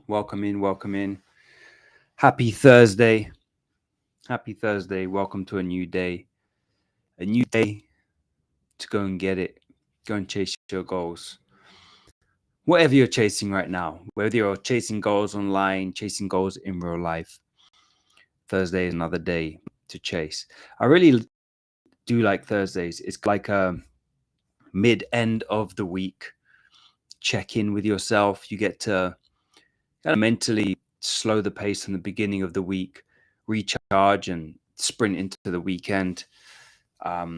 Welcome in, welcome in. Happy Thursday. Happy Thursday. Welcome to a new day. A new day to go and get it. Go and chase your goals. Whatever you're chasing right now, whether you're chasing goals online, chasing goals in real life, Thursday is another day to chase. I really do like Thursdays. It's like a mid-end of the week check in with yourself. You get to kind of mentally slow the pace from the beginning of the week, recharge and sprint into the weekend. Um,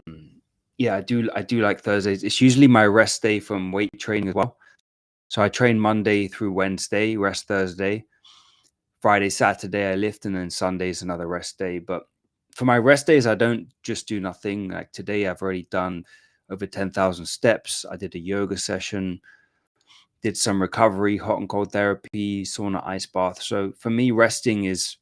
yeah, I do like Thursdays. It's usually my rest day from weight training as well. So I train Monday through Wednesday, rest Thursday. Friday, Saturday I lift, and then Sunday is another rest day. But for my rest days, I don't just do nothing. Like today, I've already done over 10,000 steps. I did a yoga session, did some recovery, hot and cold therapy, sauna, ice bath. So for me, resting is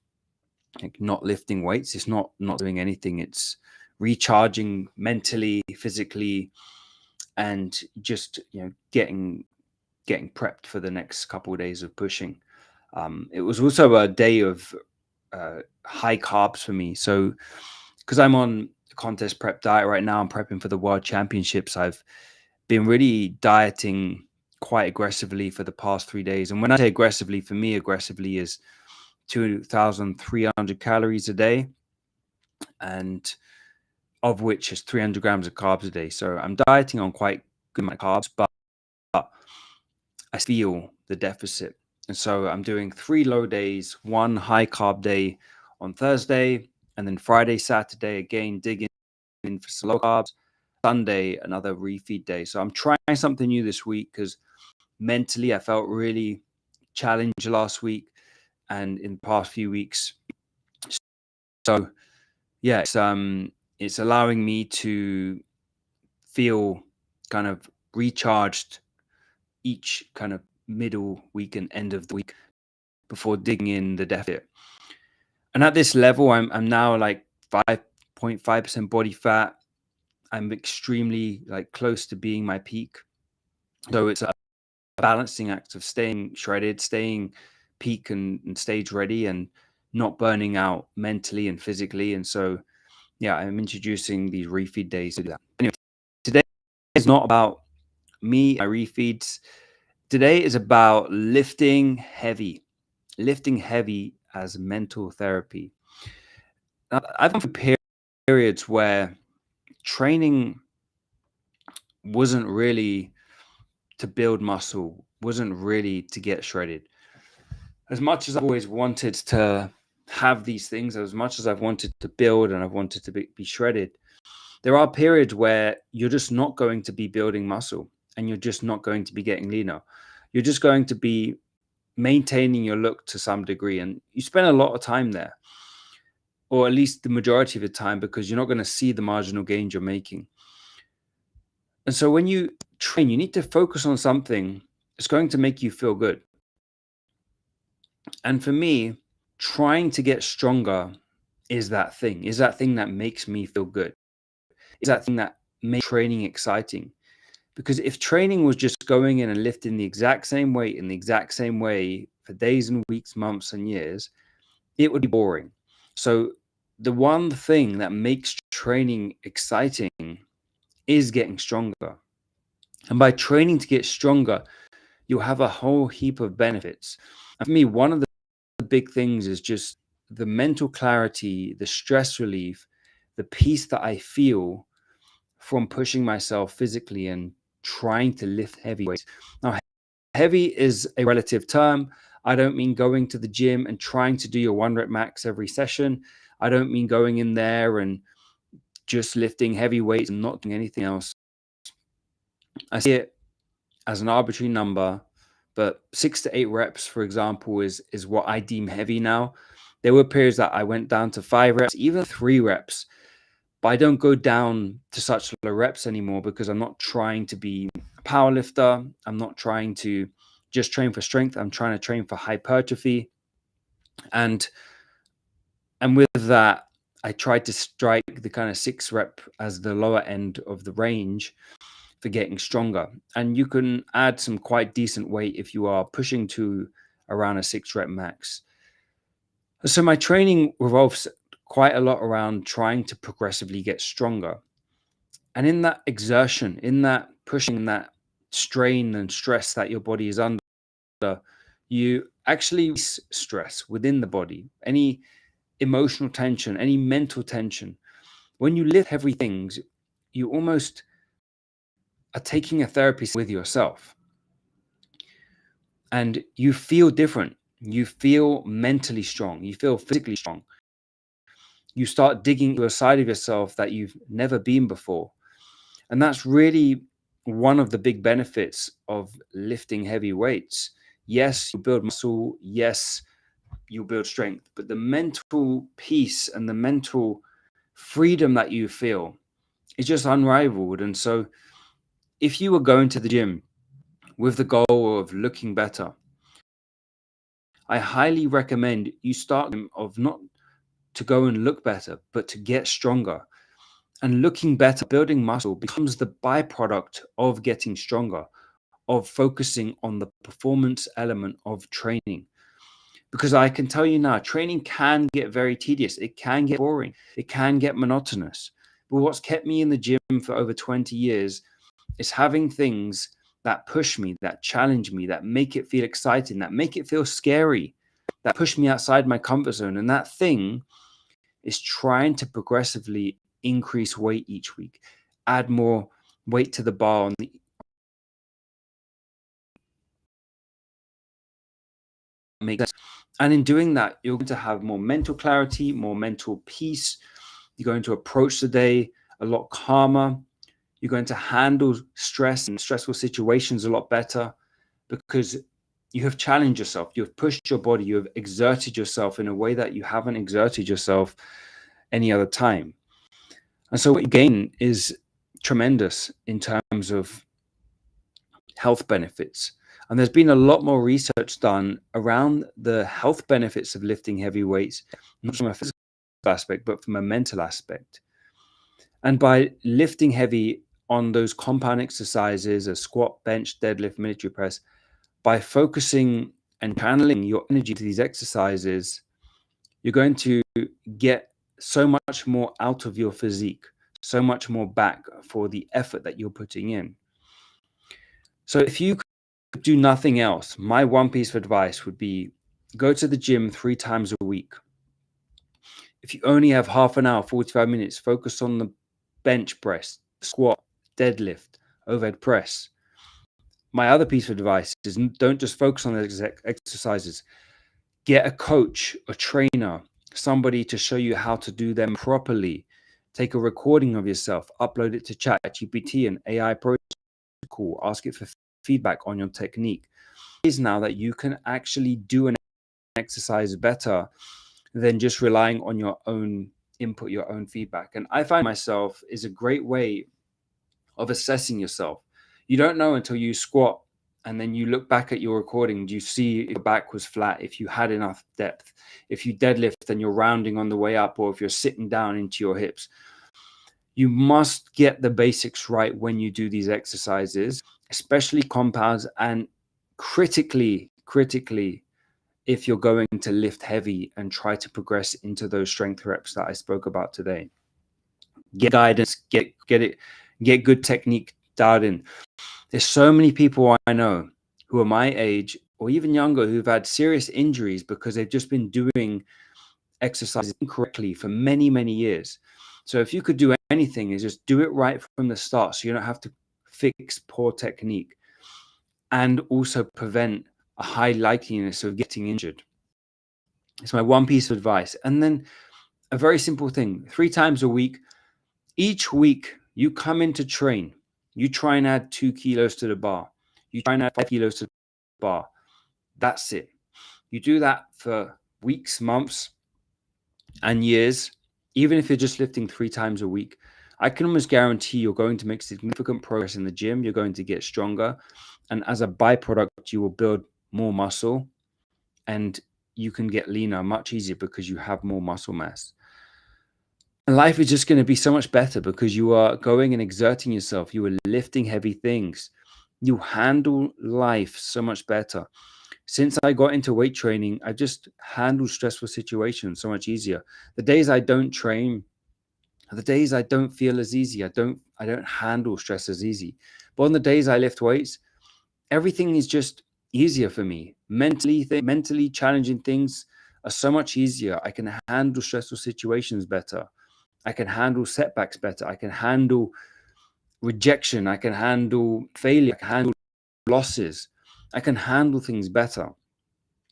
like not lifting weights. It's not doing anything. It's recharging mentally, physically, and just getting prepped for the next couple of days of pushing. It was also a day of high carbs for me. So because I'm on a contest prep diet right now, I'm prepping for the World Championships. I've been really dieting quite aggressively for the past 3 days. And when I say aggressively, for me, aggressively is 2,300 calories a day, and of which is 300 grams of carbs a day. So I'm dieting on quite good amount of carbs, but I feel the deficit. And so I'm doing 3 low days, one high carb day on Thursday, and then Friday, Saturday, again, digging in for some low carbs. Sunday, another refeed day. So I'm trying something new this week because mentally I felt really challenged last week and in the past few weeks. So yeah, it's allowing me to feel kind of recharged each kind of middle week and end of the week before digging in the deficit. And at this level, I'm now like 5.5% body fat. I'm extremely like close to being my peak. So it's a balancing act of staying shredded, staying peak and stage ready, and not burning out mentally and physically. And so, yeah, I'm introducing these refeed days to do that. Anyway, today is not about me, my refeeds. Today is about lifting heavy as mental therapy. I've gone through periods where training wasn't really to build muscle, wasn't really to get shredded. As much as I've always wanted to have these things, as much as I've wanted to build and I've wanted to be shredded, there are periods where you're just not going to be building muscle and you're just not going to be getting leaner. You're just going to be maintaining your look to some degree. And you spend a lot of time there, or at least the majority of the time, because you're not going to see the marginal gains you're making. And so when you train, you need to focus on something that's going to make you feel good. And for me, trying to get stronger is that thing that makes me feel good. Is that thing that makes training exciting. Because if training was just going in and lifting the exact same weight in the exact same way for days and weeks, months and years, it would be boring. So the one thing that makes training exciting is getting stronger. And by training to get stronger, you'll have a whole heap of benefits. And for me, one of the big things is just the mental clarity, the stress relief, the peace that I feel from pushing myself physically and trying to lift heavy weights. Now, heavy is a relative term. I don't mean going to the gym and trying to do your 1 rep max every session. I don't mean going in there and just lifting heavy weights and not doing anything else. I see it as an arbitrary number, but 6 to 8 reps, for example, is what I deem heavy now. There were periods that I went down to 5 reps, even 3 reps, but I don't go down to such low reps anymore because I'm not trying to be a power lifter. I'm not trying to just train for strength. I'm trying to train for hypertrophy. And with that, I tried to strike the kind of 6 rep as the lower end of the range for getting stronger. And you can add some quite decent weight if you are pushing to around a 6-rep max. So my training revolves quite a lot around trying to progressively get stronger. And in that exertion, in that pushing, in that strain and stress that your body is under, you actually release stress within the body, any emotional tension, any mental tension. When you lift heavy things, you almost are taking a therapy with yourself. And you feel different. You feel mentally strong. You feel physically strong. You start digging to a side of yourself that you've never been before. And that's really one of the big benefits of lifting heavy weights. Yes, you build muscle. Yes, you build strength. But the mental peace and the mental freedom that you feel is just unrivaled. And so if you were going to the gym with the goal of looking better, I highly recommend you start of not to go and look better, but to get stronger. And looking better, building muscle becomes the byproduct of getting stronger, of focusing on the performance element of training. Because I can tell you now, training can get very tedious. It can get boring. It can get monotonous. But what's kept me in the gym for over 20 years is having things that push me, that challenge me, that make it feel exciting, that make it feel scary, that push me outside my comfort zone. And that thing is trying to progressively increase weight each week, add more weight to the bar on the make sense. And in doing that, you're going to have more mental clarity, more mental peace. You're going to approach the day a lot calmer. You're going to handle stress and stressful situations a lot better because you have challenged yourself. You've pushed your body. You have exerted yourself in a way that you haven't exerted yourself any other time. And so what you gain is tremendous in terms of health benefits. And there's been a lot more research done around the health benefits of lifting heavy weights, not from a physical aspect, but from a mental aspect. And by lifting heavy on those compound exercises, a squat, bench, deadlift, military press, by focusing and channeling your energy to these exercises, you're going to get so much more out of your physique, so much more back for the effort that you're putting in. So if you could do nothing else, my one piece of advice would be go to the gym 3 times a week. If you only have half an hour, 45 minutes, focus on the bench press, squat, deadlift, overhead press. My other piece of advice is don't just focus on those exercises. Get a coach, a trainer, somebody to show you how to do them properly. Take a recording of yourself, upload it to ChatGPT and AI protocol, ask it for feedback on your technique. It is now that you can actually do an exercise better than just relying on your own input, your own feedback. And I find myself is a great way of assessing yourself. You don't know until you squat and then you look back at your recording. Do you see if your back was flat, if you had enough depth, if you deadlift and you're rounding on the way up, or if you're sitting down into your hips? You must get the basics right when you do these exercises, especially compounds, and critically, if you're going to lift heavy and try to progress into those strength reps that I spoke about today. Get guidance, get good technique dialed in. There's so many people I know who are my age or even younger who've had serious injuries because they've just been doing exercises incorrectly for many, many years. So if you could do anything, is just do it right from the start so you don't have to fix poor technique and also prevent a high likeliness of getting injured. It's my one piece of advice. And then a very simple thing, 3 times a week. Each week you come in to train, you try and add 2 kilos to the bar. You try and add 5 kilos to the bar. That's it. You do that for weeks, months, and years. Even if you're just lifting 3 times a week, I can almost guarantee you're going to make significant progress in the gym. You're going to get stronger. And as a byproduct, you will build more muscle and you can get leaner much easier because you have more muscle mass. And life is just going to be so much better because you are going and exerting yourself. You are lifting heavy things. You handle life so much better. Since I got into weight training, I just handle stressful situations so much easier. The days I don't train are the days I don't feel as easy. I don't handle stress as easy. But on the days I lift weights, everything is just easier for me. Mentally challenging things are so much easier. I can handle stressful situations better. I can handle setbacks better. I can handle rejection. I can handle failure. I can handle losses. I can handle things better.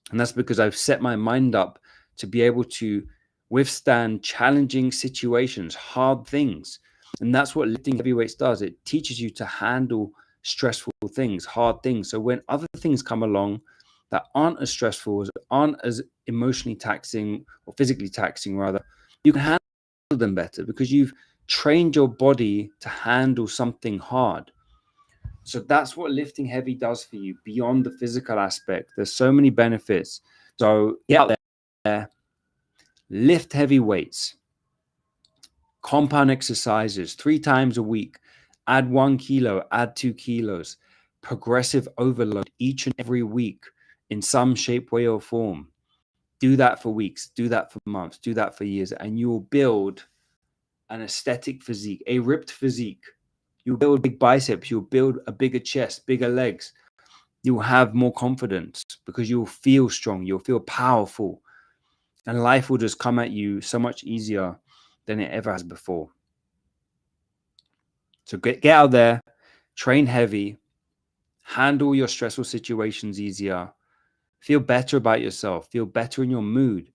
And that's because I've set my mind up to be able to withstand challenging situations, hard things. And that's what lifting heavy weights does. It teaches you to handle stressful things, hard things. So when other things come along that aren't as stressful, aren't as emotionally taxing or physically taxing, rather, you can handle them better because you've trained your body to handle something hard. So that's what lifting heavy does for you beyond the physical aspect. There's so many benefits. So get out there, lift heavy weights, compound exercises 3 times a week, add 1 kilo, add 2 kilos, progressive overload each and every week in some shape, way, or form. Do that for weeks, do that for months, do that for years, and you will build an aesthetic physique, a ripped physique. You'll build big biceps, you'll build a bigger chest, bigger legs. You'll have more confidence because you'll feel strong, you'll feel powerful, and life will just come at you so much easier than it ever has before. So get out there, train heavy, handle your stressful situations easier, feel better about yourself, feel better in your mood.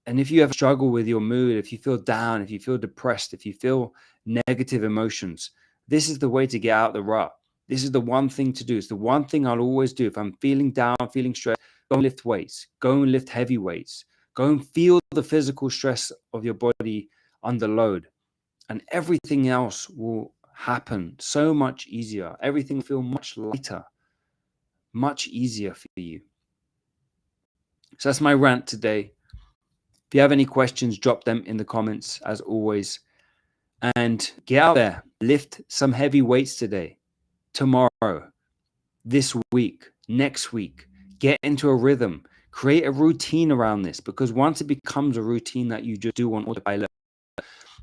And if you ever struggle with your mood, if you feel down, if you feel depressed, if you feel negative emotions, this is the way to get out of the rut. This is the one thing to do. It's the one thing I'll always do. If I'm feeling down, feeling stressed, go and lift weights. Go and lift heavy weights. Go and feel the physical stress of your body under load. And everything else will happen so much easier. Everything will feel much lighter, much easier for you. So that's my rant today. If you have any questions, drop them in the comments as always. And get out there, lift some heavy weights today, tomorrow, this week, next week. Get into a rhythm, create a routine around this, because once it becomes a routine that you just do on autopilot,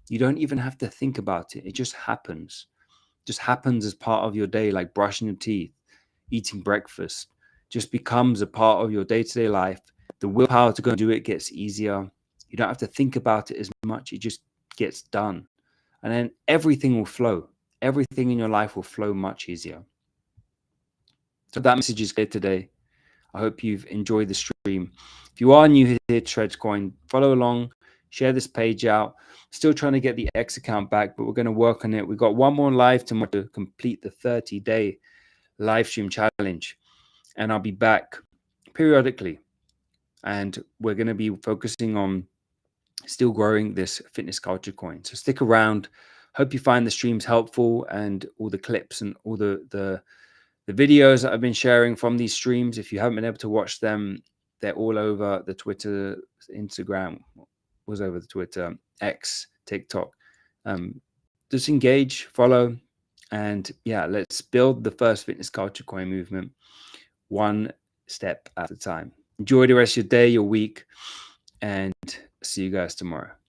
you don't even have to think about it. It just happens. It just happens as part of your day, like brushing your teeth, eating breakfast. Just becomes a part of your day-to-day life. The willpower to go and do it gets easier. You don't have to think about it as much. It just gets done. And then everything will flow. Everything in your life will flow much easier. So that message is clear today. I hope you've enjoyed the stream. If you are new here to TreadsCoin, follow along, share this page out. Still trying to get the X account back, but we're going to work on it. We've got one more live tomorrow to complete the 30-day live stream challenge. And I'll be back periodically. And we're going to be focusing on still growing this fitness culture coin. So stick around. Hope you find the streams helpful and all the clips and all the videos that I've been sharing from these streams. If you haven't been able to watch them, they're all over the Twitter, Instagram, was over the Twitter, X, TikTok. Just engage, follow, and yeah, let's build the first fitness culture coin movement one step at a time. Enjoy the rest of your day, your week, and see you guys tomorrow.